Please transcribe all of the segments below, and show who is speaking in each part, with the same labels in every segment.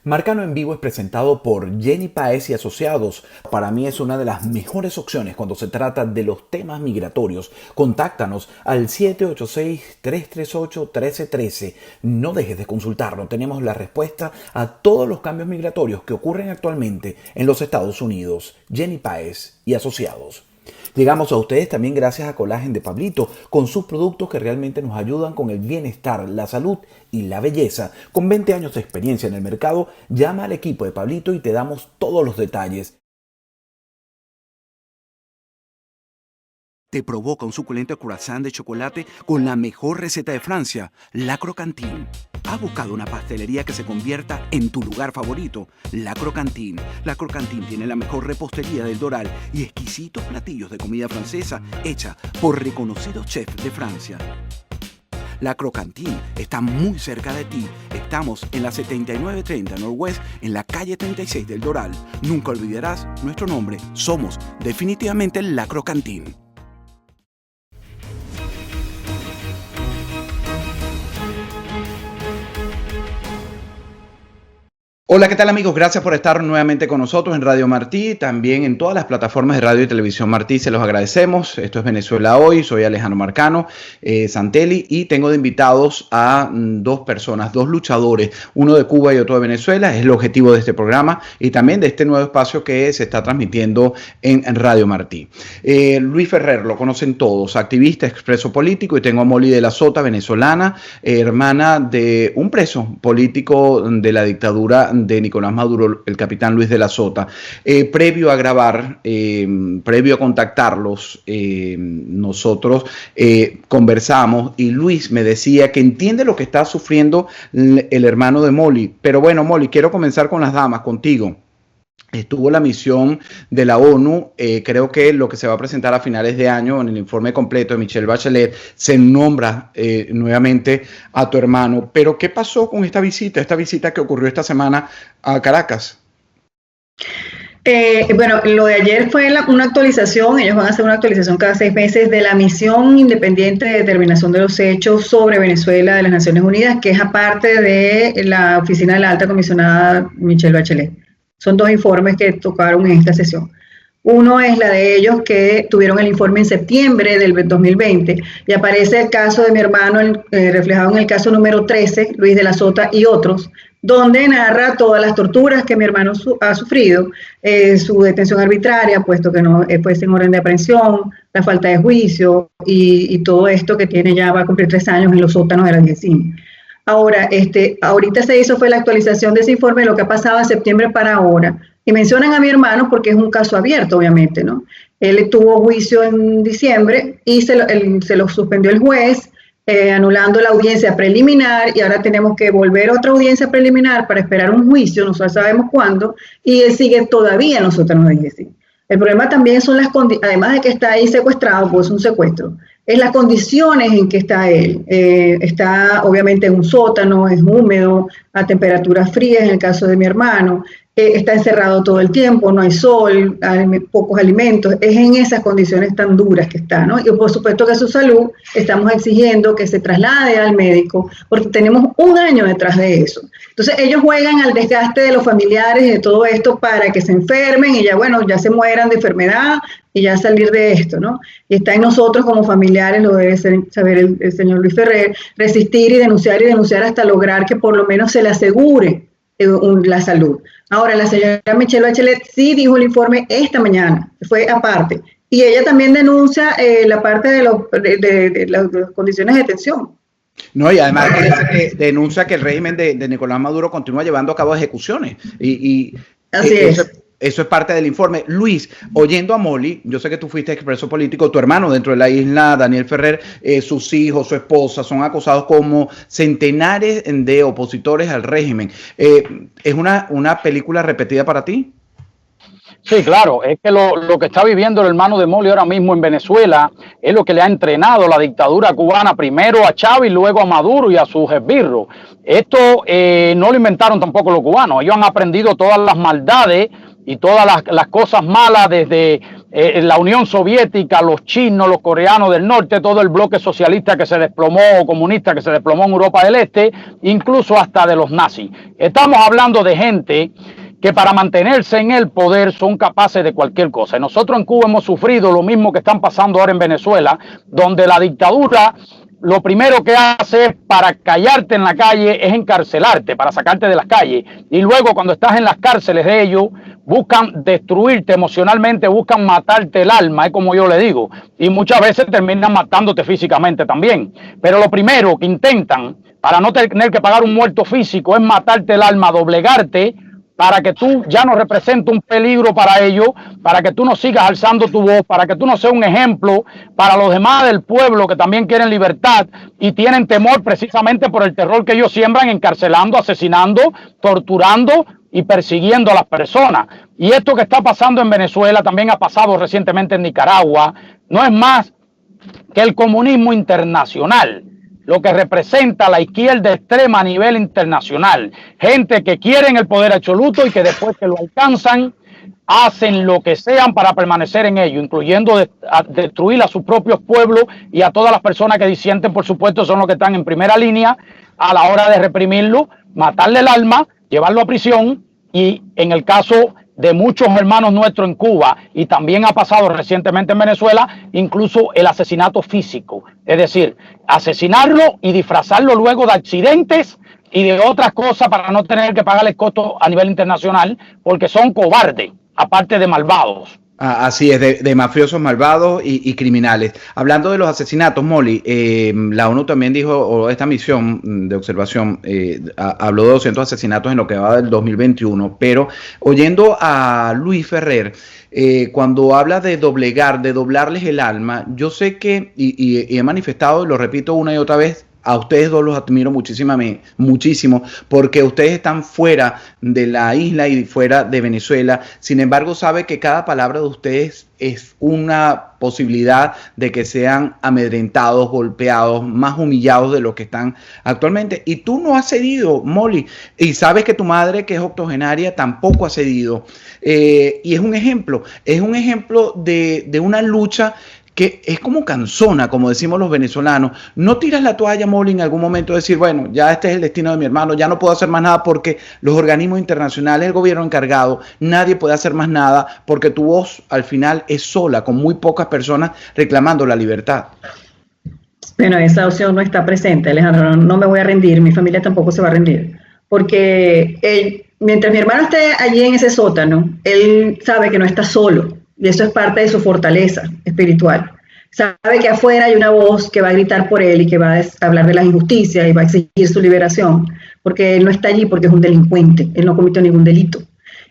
Speaker 1: Marcano en Vivo es presentado por Jenny Páez y Asociados. Para mí es una de las mejores opciones cuando se trata de los temas migratorios. Contáctanos al 786-338-1313. No dejes de consultarnos. Tenemos la respuesta a todos los cambios migratorios que ocurren actualmente en los Estados Unidos. Jenny Páez y Asociados. Llegamos a ustedes también gracias a Colágeno de Pablito, con sus productos que realmente nos ayudan con el bienestar, la salud y la belleza. Con 20 años de experiencia en el mercado, llama al equipo de Pablito y te damos todos los detalles.
Speaker 2: Te provoca un suculento croissant de chocolate con la mejor receta de Francia, La Croquantine. ¿Has buscado una pastelería que se convierta en tu lugar favorito? La Croquantine. La Croquantine tiene la mejor repostería del Doral y exquisitos platillos de comida francesa hecha por reconocidos chefs de Francia. La Croquantine está muy cerca de ti. Estamos en la 7930 Northwest, en la calle 36 del Doral. Nunca olvidarás nuestro nombre. Somos definitivamente La Croquantine.
Speaker 3: Hola, ¿qué tal amigos? Gracias por estar nuevamente con nosotros en Radio Martí, también en todas las plataformas de radio y televisión Martí, se los agradecemos. Esto es Venezuela Hoy, soy Alejandro Marcano, Santelli, y tengo de invitados a dos personas, dos luchadores, uno de Cuba y otro de Venezuela. Es el objetivo de este programa y también de este nuevo espacio que se está transmitiendo en Radio Martí. Luis Ferrer, lo conocen todos, activista, expreso político, y tengo a Molly de la Sota, venezolana, hermana de un preso político de la dictadura de Nicolás Maduro, el capitán Luis de la Sota. Previo a grabar, previo a contactarlos, nosotros conversamos y Luis me decía que entiende lo que está sufriendo el hermano de Molly. Pero bueno, Molly, quiero comenzar con las damas, contigo. Estuvo la misión de la ONU, creo que lo que se va a presentar a finales de año en el informe completo de Michelle Bachelet, se nombra nuevamente a tu hermano. Pero ¿qué pasó con esta visita que ocurrió esta semana a Caracas?
Speaker 4: Bueno, lo de ayer fue una actualización. Ellos van a hacer una actualización cada 6 meses de la misión independiente de determinación de los hechos sobre Venezuela de las Naciones Unidas, que es aparte de la oficina de la alta comisionada Michelle Bachelet. Son 2 informes que tocaron en esta sesión. Uno es la de ellos que tuvieron el informe en septiembre del 2020 y aparece el caso de mi hermano reflejado en el caso número 13, Luis de la Sota y otros, donde narra todas las torturas que mi hermano ha sufrido, su detención arbitraria, puesto que no fue sin orden de aprehensión, la falta de juicio y todo esto que tiene ya, va a cumplir 3 años en los sótanos de la DIECIN. Ahora, ahorita fue la actualización de ese informe, lo que ha pasado de septiembre para ahora. Y mencionan a mi hermano porque es un caso abierto, obviamente, ¿no? Él tuvo juicio en diciembre y se lo suspendió el juez, anulando la audiencia preliminar, y ahora tenemos que volver a otra audiencia preliminar para esperar un juicio, no sabemos cuándo, y él sigue todavía en los sótanos de DIECIN. El problema también son además de que está ahí secuestrado, pues es un secuestro, es las condiciones en que está él. Está obviamente en un sótano, es húmedo, a temperaturas frías en el caso de mi hermano, está encerrado todo el tiempo, no hay sol, hay pocos alimentos, es en esas condiciones tan duras que está, ¿no? Y por supuesto que su salud, estamos exigiendo que se traslade al médico, porque tenemos 1 año detrás de eso. Entonces ellos juegan al desgaste de los familiares y de todo esto para que se enfermen y ya, bueno, ya se mueran de enfermedad y ya salir de esto, ¿no? Y está en nosotros como familiares, lo debe saber el señor Luis Ferrer, resistir y denunciar hasta lograr que por lo menos se le asegure la salud. Ahora, la señora Michelle Bachelet sí dijo el informe esta mañana, fue aparte, y ella también denuncia la parte de las condiciones de detención.
Speaker 3: No, y además que denuncia que el régimen de Nicolás Maduro continúa llevando a cabo ejecuciones.
Speaker 4: Así es.
Speaker 3: Eso es parte del informe. Luis, oyendo a Molly, yo sé que tú fuiste expreso político, tu hermano dentro de la isla, Daniel Ferrer, sus hijos, su esposa, son acosados como centenares de opositores al régimen. ¿Es una película repetida para ti?
Speaker 5: Sí, claro, es que lo que está viviendo el hermano de Molly ahora mismo en Venezuela es lo que le ha entrenado la dictadura cubana, primero a Chávez, luego a Maduro y a sus esbirros. Esto no lo inventaron tampoco los cubanos, ellos han aprendido todas las maldades y todas las cosas malas desde la Unión Soviética, los chinos, los coreanos del norte, todo el bloque socialista que se desplomó, o comunista que se desplomó en Europa del Este, incluso hasta de los nazis. Estamos hablando de gente que para mantenerse en el poder son capaces de cualquier cosa. Y nosotros en Cuba hemos sufrido lo mismo que están pasando ahora en Venezuela, donde la dictadura lo primero que hace es, para callarte en la calle, es encarcelarte, para sacarte de las calles. Y luego, cuando estás en las cárceles de ellos, buscan destruirte emocionalmente, buscan matarte el alma, es como yo le digo. Y muchas veces terminan matándote físicamente también. Pero lo primero que intentan, para no tener que pagar un muerto físico, es matarte el alma, doblegarte, para que tú ya no representes un peligro para ellos, para que tú no sigas alzando tu voz, para que tú no seas un ejemplo para los demás del pueblo que también quieren libertad y tienen temor precisamente por el terror que ellos siembran, encarcelando, asesinando, torturando y persiguiendo a las personas. Y esto que está pasando en Venezuela también ha pasado recientemente en Nicaragua. No es más que el comunismo internacional, lo que representa la izquierda extrema a nivel internacional. Gente que quieren el poder absoluto y que después que lo alcanzan, hacen lo que sean para permanecer en ello, incluyendo destruir a sus propios pueblos y a todas las personas que disienten, por supuesto, son los que están en primera línea a la hora de reprimirlo, matarle el alma, llevarlo a prisión y en el caso de muchos hermanos nuestros en Cuba, y también ha pasado recientemente en Venezuela, incluso el asesinato físico. Es decir, asesinarlo y disfrazarlo luego de accidentes y de otras cosas para no tener que pagarles costos a nivel internacional, porque son cobardes, aparte de malvados.
Speaker 3: Así es, de mafiosos malvados y criminales. Hablando de los asesinatos, Molly, la ONU también dijo, o esta misión de observación, habló de 200 asesinatos en lo que va del 2021, pero oyendo a Luis Ferrer, cuando habla de doblegar, de doblarles el alma, yo sé que, y he manifestado, y lo repito una y otra vez, a ustedes dos los admiro muchísimo, porque ustedes están fuera de la isla y fuera de Venezuela. Sin embargo, sabe que cada palabra de ustedes es una posibilidad de que sean amedrentados, golpeados, más humillados de lo que están actualmente. Y tú no has cedido, Molly, y sabes que tu madre, que es octogenaria, tampoco ha cedido. Y es un ejemplo de una lucha que es como cansona, como decimos los venezolanos. No tiras la toalla, Molly, en algún momento decir, bueno, ya este es el destino de mi hermano, ya no puedo hacer más nada porque los organismos internacionales, el gobierno encargado, nadie puede hacer más nada porque tu voz al final es sola, con muy pocas personas reclamando la libertad.
Speaker 4: Bueno, esa opción no está presente, Alejandro. No me voy a rendir, mi familia tampoco se va a rendir, porque mientras mi hermano esté allí en ese sótano, él sabe que no está solo. Y eso es parte de su fortaleza espiritual. Sabe que afuera hay una voz que va a gritar por él y que va a hablar de las injusticias y va a exigir su liberación, porque él no está allí porque es un delincuente, él no cometió ningún delito.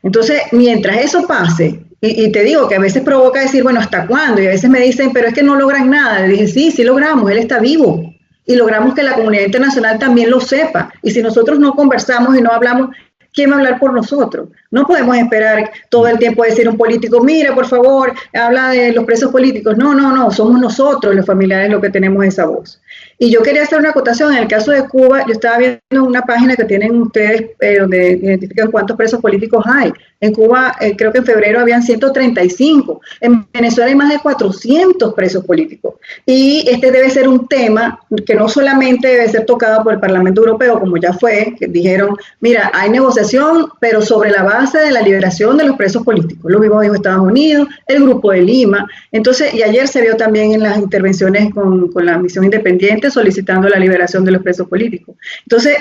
Speaker 4: Entonces, mientras eso pase, y te digo que a veces provoca decir, bueno, ¿hasta cuándo? Y a veces me dicen, pero es que no logran nada. Le dije, sí logramos, él está vivo. Y logramos que la comunidad internacional también lo sepa. Y si nosotros no conversamos y no hablamos, ¿quién va a hablar por nosotros? No podemos esperar todo el tiempo a decir un político, mira, por favor, habla de los presos políticos. No, somos nosotros los familiares los que tenemos esa voz. Y yo quería hacer una acotación. En el caso de Cuba, yo estaba viendo una página que tienen ustedes donde identifican cuántos presos políticos hay. En Cuba, creo que en febrero habían 135. En Venezuela hay más de 400 presos políticos. Y este debe ser un tema que no solamente debe ser tocado por el Parlamento Europeo, como ya fue, que dijeron, mira, hay negociación, pero sobre la base de la liberación de los presos políticos. Lo mismo dijo Estados Unidos, el Grupo de Lima. Entonces, y ayer se vio también en las intervenciones con la misión independiente solicitando la liberación de los presos políticos. Entonces,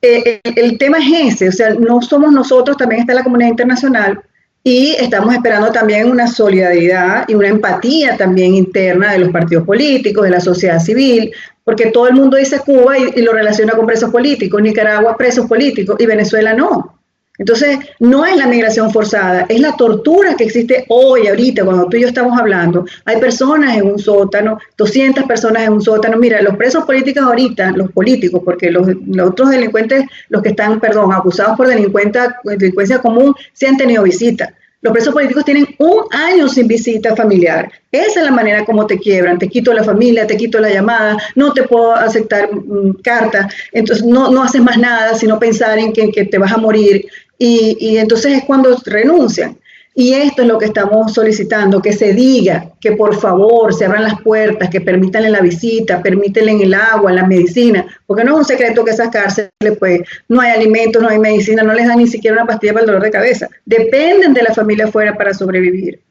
Speaker 4: el tema es ese, o sea, no somos nosotros, también está la comunidad internacional y estamos esperando también una solidaridad y una empatía también interna de los partidos políticos, de la sociedad civil, porque todo el mundo dice Cuba y lo relaciona con presos políticos, Nicaragua presos políticos y Venezuela no. Entonces, no es la migración forzada, es la tortura que existe hoy, ahorita, cuando tú y yo estamos hablando. Hay personas en un sótano, 200 personas en un sótano. Mira, los presos políticos ahorita, los políticos, porque los otros delincuentes, los que están, acusados por delincuencia común, sí han tenido visita. Los presos políticos tienen 1 año sin visita familiar. Esa es la manera como te quiebran. Te quito la familia, te quito la llamada, no te puedo aceptar carta. Entonces no haces más nada sino pensar en que te vas a morir. Y entonces es cuando renuncian. Y esto es lo que estamos solicitando, que se diga que por favor se abran las puertas, que permítanle la visita, permítanle el agua, la medicina, porque no es un secreto que esas cárceles pues no hay alimentos, no hay medicina, no les dan ni siquiera una pastilla para el dolor de cabeza. Dependen de la familia afuera para sobrevivir.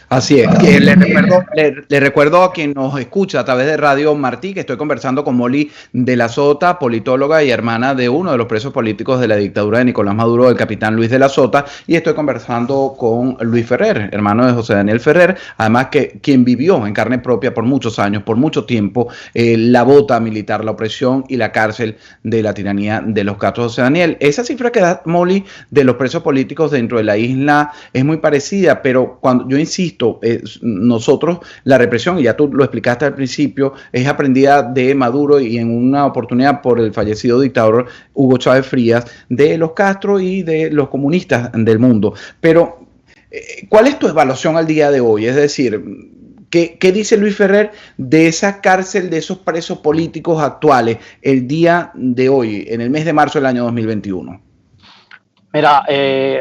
Speaker 3: Así es. Le recuerdo a quien nos escucha a través de Radio Martí que estoy conversando con Molly de la Sota, politóloga y hermana de uno de los presos políticos de la dictadura de Nicolás Maduro, el capitán Luis de la Sota, y estoy conversando con Luis Ferrer, hermano de José Daniel Ferrer, además que quien vivió en carne propia por muchos años, por mucho tiempo, la bota militar, la opresión y la cárcel de la tiranía de los Castro. José Daniel, esa cifra que da Molly de los presos políticos dentro de la isla es muy parecida, pero cuando yo insisto, nosotros la represión, y ya tú lo explicaste al principio, es aprendida de Maduro y en una oportunidad por el fallecido dictador Hugo Chávez Frías, de los Castro y de los comunistas del mundo. Pero, ¿cuál es tu evaluación al día de hoy? Es decir, ¿qué dice Luis Ferrer de esa cárcel, de esos presos políticos actuales, el día de hoy, en el mes de marzo del año 2021?
Speaker 5: Mira,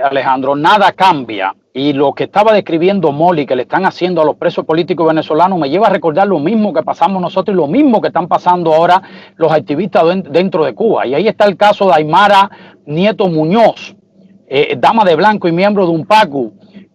Speaker 5: Alejandro, nada cambia. Y lo que estaba describiendo Molly, que le están haciendo a los presos políticos venezolanos, me lleva a recordar lo mismo que pasamos nosotros y lo mismo que están pasando ahora los activistas dentro de Cuba. Y ahí está el caso de Aymara Nieto Muñoz, dama de blanco y miembro de UNPACU,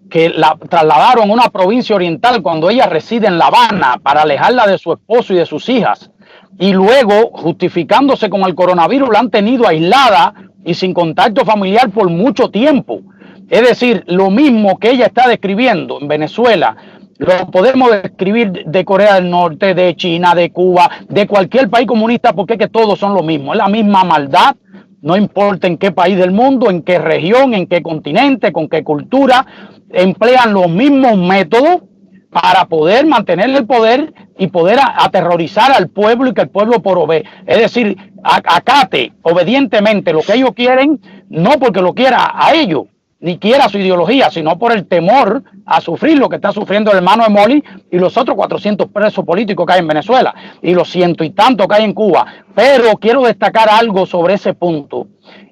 Speaker 5: que la trasladaron a una provincia oriental cuando ella reside en La Habana para alejarla de su esposo y de sus hijas. Y luego, justificándose con el coronavirus, la han tenido aislada y sin contacto familiar por mucho tiempo. Es decir, lo mismo que ella está describiendo en Venezuela, lo podemos describir de Corea del Norte, de China, de Cuba, de cualquier país comunista, porque es que todos son lo mismo. Es la misma maldad, no importa en qué país del mundo, en qué región, en qué continente, con qué cultura, emplean los mismos métodos para poder mantener el poder y poder aterrorizar al pueblo y que el pueblo provee. Es decir, acate obedientemente lo que ellos quieren, no porque lo quiera a ellos, ni quiera su ideología, sino por el temor a sufrir lo que está sufriendo el hermano de Molly y los otros 400 presos políticos que hay en Venezuela y los 100 y tantos que hay en Cuba. Pero quiero destacar algo sobre ese punto.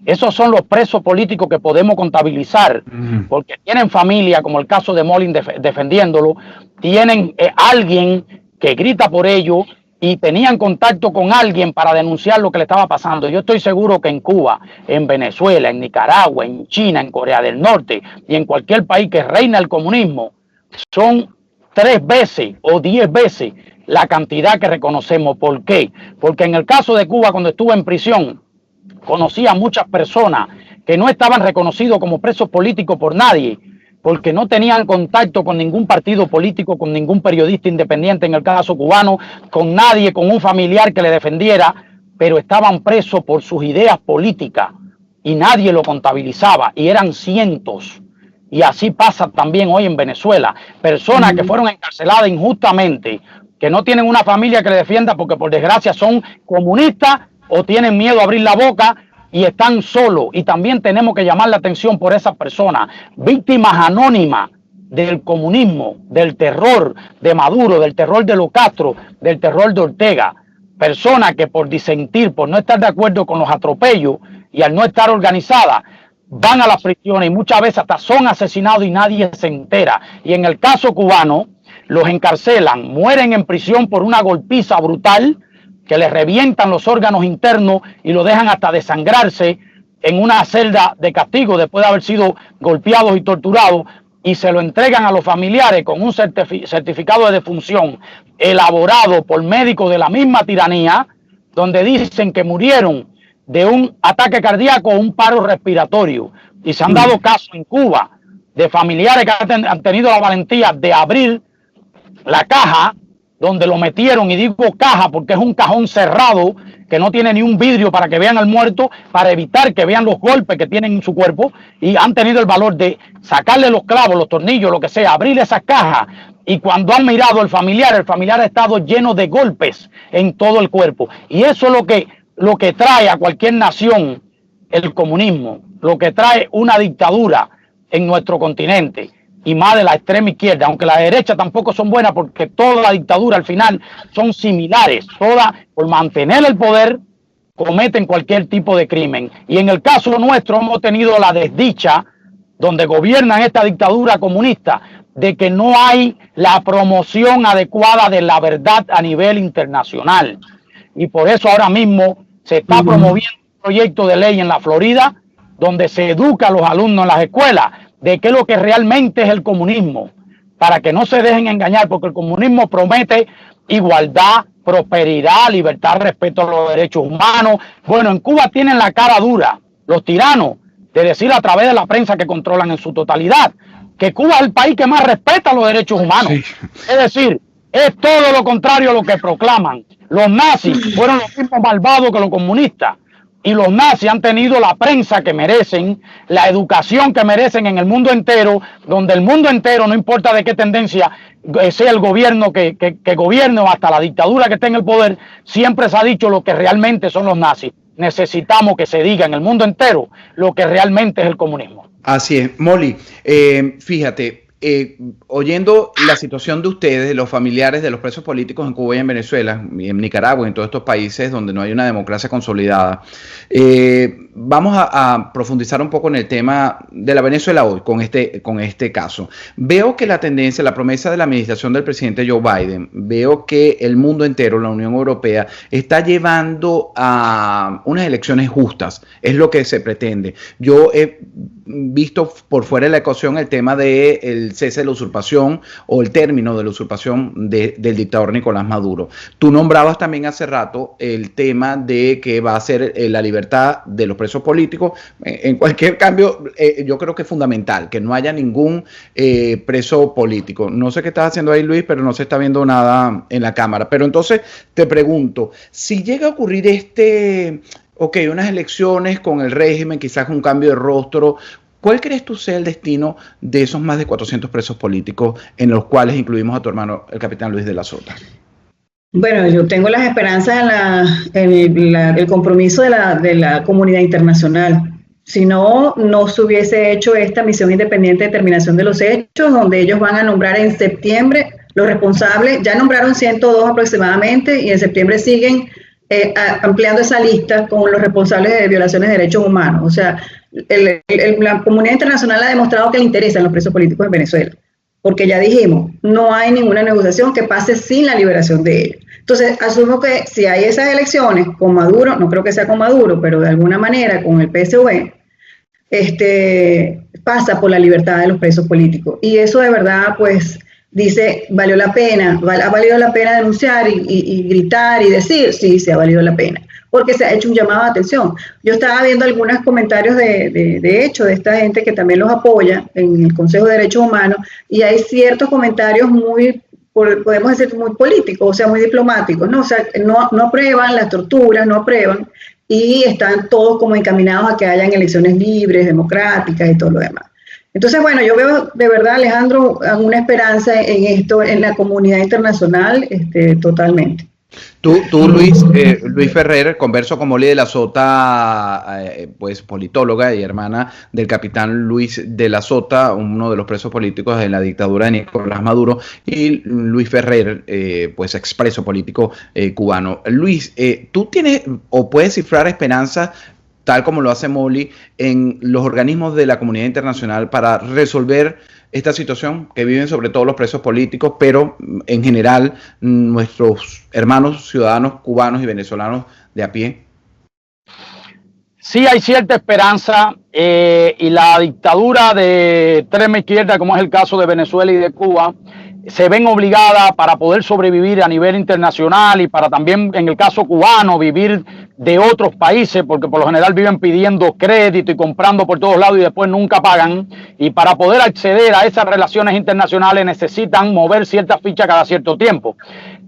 Speaker 5: Esos son los presos políticos que podemos contabilizar, porque tienen familia, como el caso de Molly defendiéndolo, tienen alguien que grita por ellos y tenían contacto con alguien para denunciar lo que le estaba pasando. Yo estoy seguro que en Cuba, en Venezuela, en Nicaragua, en China, en Corea del Norte y en cualquier país que reina el comunismo, son 3 veces o 10 veces la cantidad que reconocemos. ¿Por qué? Porque en el caso de Cuba, cuando estuve en prisión, conocí a muchas personas que no estaban reconocidos como presos políticos por nadie, porque no tenían contacto con ningún partido político, con ningún periodista independiente, en el caso cubano, con nadie, con un familiar que le defendiera, pero estaban presos por sus ideas políticas y nadie lo contabilizaba, y eran cientos. Y así pasa también hoy en Venezuela. Personas que fueron encarceladas injustamente, que no tienen una familia que le defienda porque por desgracia son comunistas o tienen miedo a abrir la boca y están solos. Y también tenemos que llamar la atención por esas personas, víctimas anónimas del comunismo, del terror de Maduro, del terror de los Castro, del terror de Ortega. Personas que por disentir, por no estar de acuerdo con los atropellos y al no estar organizadas, van a las prisiones y muchas veces hasta son asesinados y nadie se entera. Y en el caso cubano, los encarcelan, mueren en prisión por una golpiza brutal, que les revientan los órganos internos y lo dejan hasta desangrarse en una celda de castigo después de haber sido golpeados y torturados, y se lo entregan a los familiares con un certificado de defunción elaborado por médicos de la misma tiranía, donde dicen que murieron de un ataque cardíaco o un paro respiratorio. Y se han dado casos en Cuba de familiares que han tenido la valentía de abrir la caja donde lo metieron, y digo caja porque es un cajón cerrado que no tiene ni un vidrio para que vean al muerto, para evitar que vean los golpes que tienen en su cuerpo, y han tenido el valor de sacarle los clavos, los tornillos, lo que sea, abrir esas cajas, y cuando han mirado al familiar, el familiar ha estado lleno de golpes en todo el cuerpo. Y eso es lo que trae a cualquier nación el comunismo, lo que trae una dictadura en nuestro continente, y más de la extrema izquierda, aunque la derecha tampoco son buenas, porque toda la dictadura al final son similares, todas por mantener el poder cometen cualquier tipo de crimen. Y en el caso nuestro hemos tenido la desdicha donde gobiernan esta dictadura comunista, de que no hay la promoción adecuada de la verdad a nivel internacional. Y por eso ahora mismo se está promoviendo un proyecto de ley en la Florida donde se educa a los alumnos en las escuelas de qué es lo que realmente es el comunismo, para que no se dejen engañar, porque el comunismo promete igualdad, prosperidad, libertad, respeto a los derechos humanos. Bueno, en Cuba tienen la cara dura, los tiranos, de decir a través de la prensa que controlan en su totalidad, que Cuba es el país que más respeta los derechos humanos. Sí. Es decir, es todo lo contrario a lo que proclaman. Los nazis fueron los mismos malvados que los comunistas. Y los nazis han tenido la prensa que merecen, la educación que merecen en el mundo entero, donde el mundo entero, no importa de qué tendencia sea el gobierno que gobierne o hasta la dictadura que esté en el poder, siempre se ha dicho lo que realmente son los nazis. Necesitamos que se diga en el mundo entero lo que realmente es el comunismo.
Speaker 3: Así es. Molly, fíjate, oyendo la situación de ustedes, de los familiares de los presos políticos en Cuba y en Venezuela, y en Nicaragua, en todos estos países donde no hay una democracia consolidada, vamos a profundizar un poco en el tema de la Venezuela hoy, con este caso. Veo que la tendencia, la promesa de la administración del presidente Joe Biden, veo que el mundo entero, la Unión Europea, está llevando a unas elecciones justas, es lo que se pretende. Yo he visto por fuera de la ecuación el tema del cese de la usurpación o el término de la usurpación del dictador Nicolás Maduro. Tú nombrabas también hace rato el tema de que va a ser la libertad de los presos políticos. En cualquier cambio, yo creo que es fundamental que no haya ningún preso político. No sé qué estás haciendo ahí, Luis, pero no se está viendo nada en la cámara. Pero entonces te pregunto, si llega a ocurrir unas elecciones con el régimen, quizás un cambio de rostro, ¿cuál crees tú sea el destino de esos más de 400 presos políticos en los cuales incluimos a tu hermano, el capitán Luis de la Sota?
Speaker 4: Bueno, yo tengo las esperanzas en el compromiso de la comunidad internacional. Si no, no se hubiese hecho esta misión independiente de determinación de los hechos, donde ellos van a nombrar en septiembre los responsables. Ya nombraron 102 aproximadamente y en septiembre siguen ampliando esa lista con los responsables de violaciones de derechos humanos. O sea, la comunidad internacional ha demostrado que le interesan los presos políticos en Venezuela, porque ya dijimos, no hay ninguna negociación que pase sin la liberación de ellos. Entonces, asumo que si hay esas elecciones con Maduro, no creo que sea con Maduro, pero de alguna manera con el PSV, pasa por la libertad de los presos políticos. Y eso de verdad, pues, dice, valió la pena, ha valido la pena denunciar y gritar y decir, sí, se ha valido la pena, porque se ha hecho un llamado de atención. Yo estaba viendo algunos comentarios de hecho de esta gente que también los apoya en el Consejo de Derechos Humanos, y hay ciertos comentarios muy, podemos decir, muy políticos, o sea, muy diplomáticos, ¿no? O sea, no aprueban las torturas, no aprueban, y están todos como encaminados a que hayan elecciones libres, democráticas y todo lo demás. Entonces, bueno, yo veo de verdad, Alejandro, una esperanza en esto, en la comunidad internacional, totalmente.
Speaker 3: Tú Luis Ferrer, converso con Molly de la Sota, pues politóloga y hermana del capitán Luis de la Sota, uno de los presos políticos de la dictadura de Nicolás Maduro, y Luis Ferrer, pues expreso político cubano. Luis, ¿tú tienes o puedes cifrar esperanza, tal como lo hace Molly, en los organismos de la comunidad internacional para resolver esta situación que viven sobre todo los presos políticos, pero en general nuestros hermanos ciudadanos cubanos y venezolanos de a pie?
Speaker 5: Sí hay cierta esperanza y la dictadura de extrema izquierda, como es el caso de Venezuela y de Cuba, se ven obligadas para poder sobrevivir a nivel internacional y para también, en el caso cubano, vivir de otros países, porque por lo general viven pidiendo crédito y comprando por todos lados y después nunca pagan. Y para poder acceder a esas relaciones internacionales necesitan mover ciertas fichas cada cierto tiempo.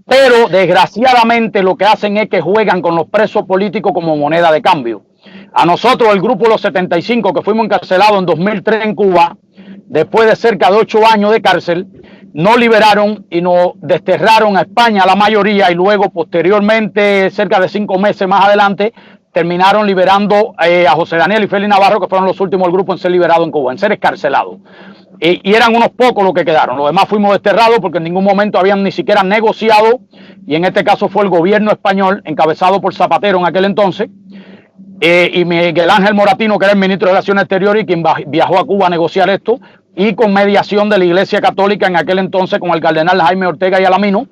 Speaker 5: Pero desgraciadamente lo que hacen es que juegan con los presos políticos como moneda de cambio. A nosotros, el grupo Los 75, que fuimos encarcelados en 2003 en Cuba, después de cerca de 8 años de cárcel, nos liberaron y nos desterraron a España la mayoría, y luego posteriormente, cerca de 5 meses más adelante, terminaron liberando a José Daniel y Félix Navarro, que fueron los últimos del grupo en ser liberados en Cuba, en ser escarcelados. Y eran unos pocos los que quedaron. Los demás fuimos desterrados porque en ningún momento habían ni siquiera negociado, y en este caso fue el gobierno español, encabezado por Zapatero en aquel entonces, y Miguel Ángel Moratino, que era el ministro de Relaciones Exteriores y quien viajó a Cuba a negociar esto, y con mediación de la Iglesia Católica en aquel entonces con el cardenal Jaime Ortega y Alamino,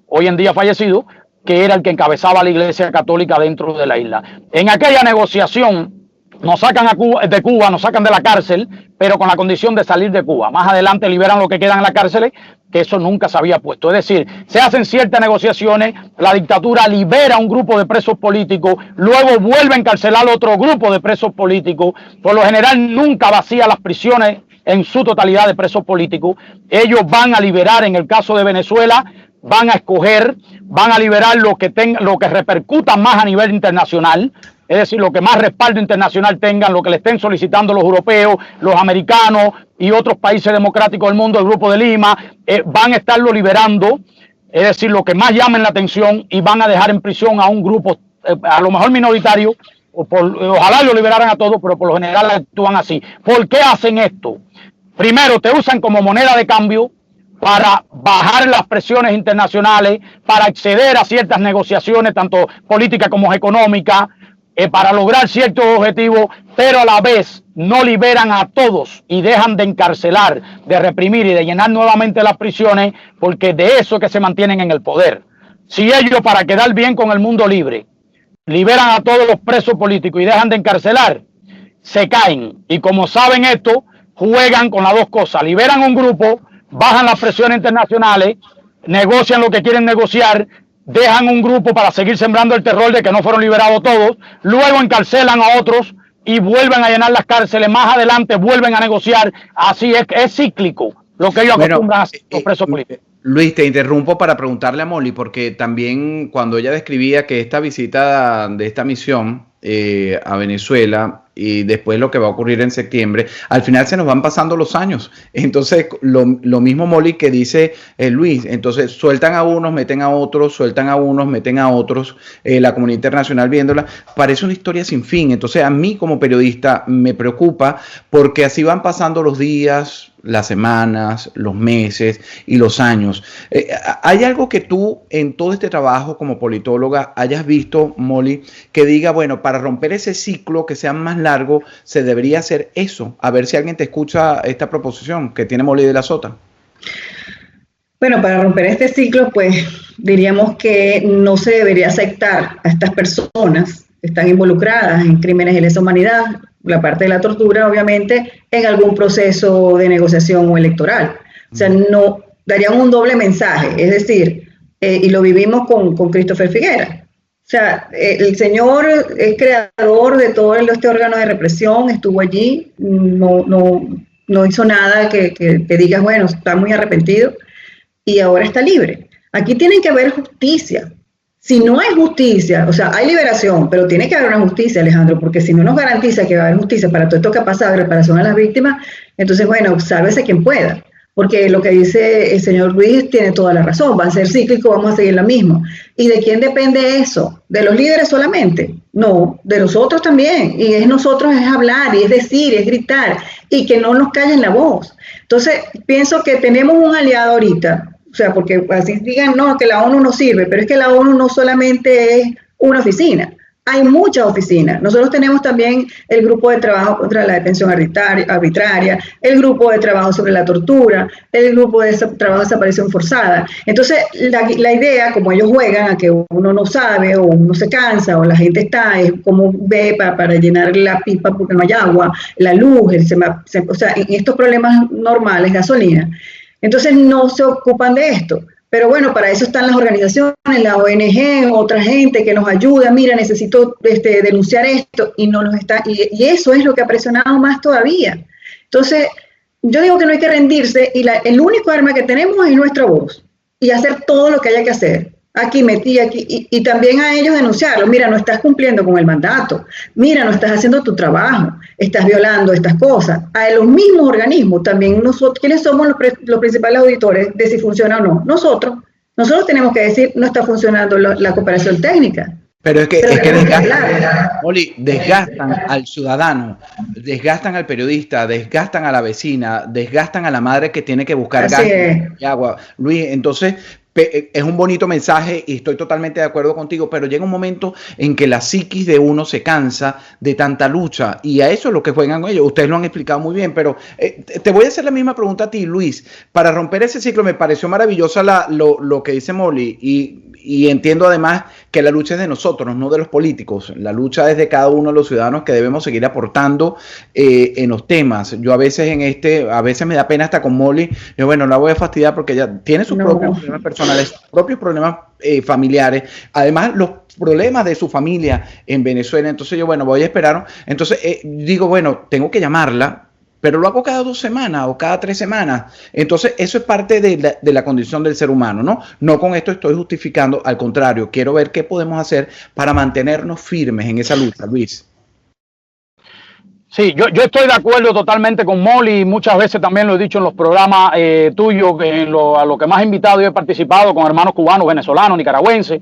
Speaker 5: hoy en día fallecido, que era el que encabezaba la Iglesia Católica dentro de la isla. En aquella negociación nos sacan de Cuba, nos sacan de la cárcel, pero con la condición de salir de Cuba. Más adelante liberan lo que quedan en la cárcel, que eso nunca se había puesto. Es decir, se hacen ciertas negociaciones, la dictadura libera a un grupo de presos políticos, luego vuelve a encarcelar a otro grupo de presos políticos. Por lo general nunca vacía las prisiones en su totalidad de presos políticos. Ellos van a liberar, en el caso de Venezuela, van a escoger, van a liberar lo que repercuta más a nivel internacional, es decir, lo que más respaldo internacional tengan, lo que le estén solicitando los europeos, los americanos y otros países democráticos del mundo, el Grupo de Lima, van a estarlo liberando, es decir, lo que más llamen la atención, y van a dejar en prisión a un grupo, a lo mejor minoritario, ojalá lo liberaran a todos, pero por lo general actúan así. ¿Por qué hacen esto? Primero, te usan como moneda de cambio para bajar las presiones internacionales, para acceder a ciertas negociaciones, tanto políticas como económicas, para lograr ciertos objetivos, pero a la vez no liberan a todos y dejan de encarcelar, de reprimir y de llenar nuevamente las prisiones, porque de eso es que se mantienen en el poder. Si ellos, para quedar bien con el mundo libre, liberan a todos los presos políticos y dejan de encarcelar, se caen. Y como saben esto, juegan con las dos cosas: liberan un grupo, bajan las presiones internacionales, negocian lo que quieren negociar, dejan un grupo para seguir sembrando el terror de que no fueron liberados todos, luego encarcelan a otros y vuelven a llenar las cárceles, más adelante vuelven a negociar. Así es cíclico lo que ellos acostumbran a hacer los presos políticos.
Speaker 3: Luis, te interrumpo para preguntarle a Molly, porque también cuando ella describía que esta visita de esta misión a Venezuela y después lo que va a ocurrir en septiembre, al final se nos van pasando los años. Entonces, lo mismo Molly que dice Luis, entonces sueltan a unos, meten a otros, sueltan a unos, meten a otros, la comunidad internacional viéndola, parece una historia sin fin. Entonces, a mí como periodista me preocupa porque así van pasando los días, las semanas, los meses y los años. ¿Hay algo que tú en todo este trabajo como politóloga hayas visto, Molly, que diga, bueno, para romper ese ciclo que sea más largo, se debería hacer eso? A ver si alguien te escucha esta proposición que tiene Molly de la Sota.
Speaker 4: Bueno, para romper este ciclo, pues diríamos que no se debería aceptar a estas personas que están involucradas en crímenes de lesa humanidad, la parte de la tortura, obviamente, en algún proceso de negociación o electoral. O sea, no darían un doble mensaje, es decir, y lo vivimos con Christopher Figuera. O sea, el señor es creador de todo este órgano de represión, estuvo allí, no hizo nada que te digas, bueno, está muy arrepentido y ahora está libre. Aquí tiene que haber justicia. Si no hay justicia, o sea, hay liberación, pero tiene que haber una justicia, Alejandro, porque si no nos garantiza que va a haber justicia para todo esto que ha pasado, reparación a las víctimas, entonces, bueno, sálvese quien pueda. Porque lo que dice el señor Ruiz tiene toda la razón, va a ser cíclico, vamos a seguir lo mismo. ¿Y de quién depende eso? ¿De los líderes solamente? No, de nosotros también. Y es nosotros, es hablar, y es decir, es gritar, y que no nos callen la voz. Entonces, pienso que tenemos un aliado ahorita. O sea, porque así digan, no, que la ONU no sirve, pero es que la ONU no solamente es una oficina, hay muchas oficinas. Nosotros tenemos también el grupo de trabajo contra la detención arbitraria, el grupo de trabajo sobre la tortura, el grupo de trabajo de desaparición forzada. Entonces, la idea, como ellos juegan a que uno no sabe, o uno se cansa, o la gente está, es como ve para llenar la pipa porque no hay agua, la luz, o sea, en estos problemas normales, gasolina. Entonces no se ocupan de esto. Pero bueno, para eso están las organizaciones, la ONG, otra gente que nos ayuda. Mira, necesito denunciar esto y no nos está. Y eso es lo que ha presionado más todavía. Entonces, yo digo que no hay que rendirse y el único arma que tenemos es nuestra voz y hacer todo lo que haya que hacer. Aquí metí, aquí, y también a ellos denunciarlo. Mira, no estás cumpliendo con el mandato. Mira, no estás haciendo tu trabajo. Estás violando estas cosas. A los mismos organismos, también nosotros, ¿quiénes somos los principales auditores de si funciona o no? Nosotros tenemos que decir, no está funcionando la cooperación técnica.
Speaker 3: Pero es que desgastan al ciudadano, desgastan al periodista, desgastan a la vecina, desgastan a la madre que tiene que buscar gas y agua. Luis, entonces, Es un bonito mensaje y estoy totalmente de acuerdo contigo, pero llega un momento en que la psiquis de uno se cansa de tanta lucha y a eso es lo que juegan ellos. Ustedes lo han explicado muy bien, pero te voy a hacer la misma pregunta a ti, Luis. Para romper ese ciclo me pareció maravillosa lo que dice Molly y entiendo además que la lucha es de nosotros, no de los políticos. La lucha es de cada uno de los ciudadanos que debemos seguir aportando en los temas. Yo a veces me da pena hasta con Molly. Yo, bueno, la voy a fastidiar porque ella tiene sus propios problemas personales, sus propios problemas familiares. Además, los problemas de su familia en Venezuela. Entonces yo, bueno, voy a esperar. Entonces digo, bueno, tengo que llamarla, pero lo hago cada 2 semanas o cada 3 semanas. Entonces, eso es parte de la condición del ser humano, ¿no? No con esto estoy justificando, al contrario, quiero ver qué podemos hacer para mantenernos firmes en esa lucha, Luis.
Speaker 5: Sí, yo estoy de acuerdo totalmente con Molly y muchas veces también lo he dicho en los programas tuyos, a lo que más he invitado y he participado con hermanos cubanos, venezolanos, nicaragüenses.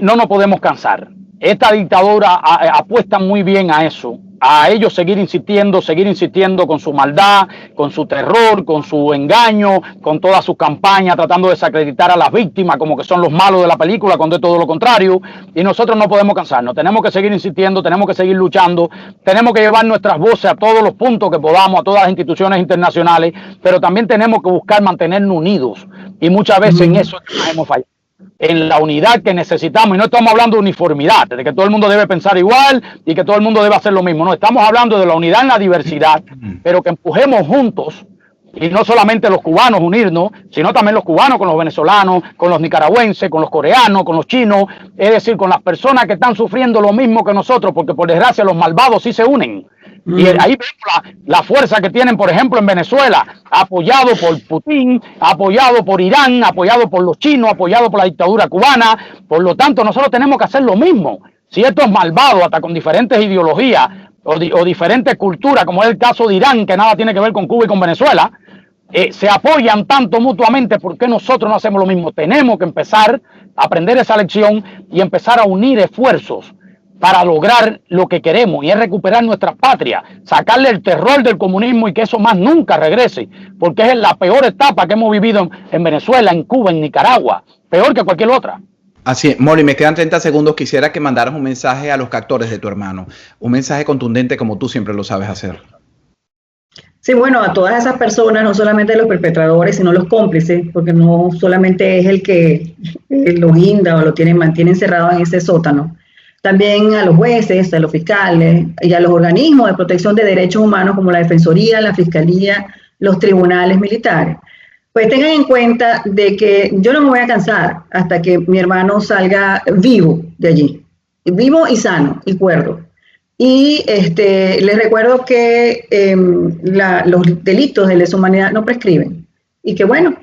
Speaker 5: No nos podemos cansar. Esta dictadura apuesta muy bien a eso, a ellos seguir insistiendo con su maldad, con su terror, con su engaño, con toda su campaña, tratando de desacreditar a las víctimas como que son los malos de la película, cuando es todo lo contrario. Y nosotros no podemos cansarnos, tenemos que seguir insistiendo, tenemos que seguir luchando, tenemos que llevar nuestras voces a todos los puntos que podamos, a todas las instituciones internacionales, pero también tenemos que buscar mantenernos unidos. Y muchas veces en eso hemos fallado, en la unidad que necesitamos, y no estamos hablando de uniformidad, de que todo el mundo debe pensar igual y que todo el mundo debe hacer lo mismo, no, estamos hablando de la unidad en la diversidad, pero que empujemos juntos, y no solamente los cubanos unirnos, sino también los cubanos con los venezolanos, con los nicaragüenses, con los coreanos, con los chinos, es decir, con las personas que están sufriendo lo mismo que nosotros, porque por desgracia los malvados sí se unen. Y ahí vemos la fuerza que tienen, por ejemplo, en Venezuela, apoyado por Putin, apoyado por Irán, apoyado por los chinos, apoyado por la dictadura cubana. Por lo tanto, nosotros tenemos que hacer lo mismo. Si estos malvados, hasta con diferentes ideologías o diferentes culturas, como es el caso de Irán, que nada tiene que ver con Cuba y con Venezuela, se apoyan tanto mutuamente, ¿por qué nosotros no hacemos lo mismo? Tenemos que empezar a aprender esa lección y empezar a unir esfuerzos para lograr lo que queremos, y es recuperar nuestra patria, sacarle el terror del comunismo y que eso más nunca regrese, porque es la peor etapa que hemos vivido en Venezuela, en Cuba, en Nicaragua, peor que cualquier otra.
Speaker 3: Así es, Molly, me quedan 30 segundos. Quisiera que mandaras un mensaje a los captores de tu hermano, un mensaje contundente como tú siempre lo sabes hacer.
Speaker 4: Sí, bueno, a todas esas personas, no solamente los perpetradores, sino los cómplices, porque no solamente es el que lo guinda o lo mantiene encerrado en ese sótano. También a los jueces, a los fiscales y a los organismos de protección de derechos humanos como la Defensoría, la Fiscalía, los tribunales militares. Pues tengan en cuenta de que yo no me voy a cansar hasta que mi hermano salga vivo de allí, vivo y sano y cuerdo. Y les recuerdo que los delitos de lesa humanidad no prescriben y que bueno,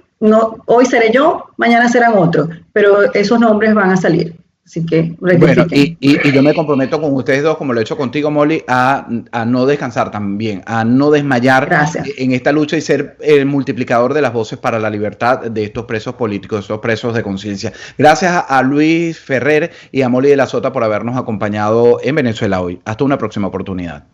Speaker 4: hoy seré yo, mañana serán otros, pero esos nombres van a salir. Así que
Speaker 3: bueno, y yo me comprometo con ustedes dos, como lo he hecho contigo, Molly, a no descansar también, a no desmayar. Gracias. En esta lucha y ser el multiplicador de las voces para la libertad de estos presos políticos, de estos presos de conciencia. Gracias a Luis Ferrer y a Molly de la Sota por habernos acompañado en Venezuela hoy. Hasta una próxima oportunidad.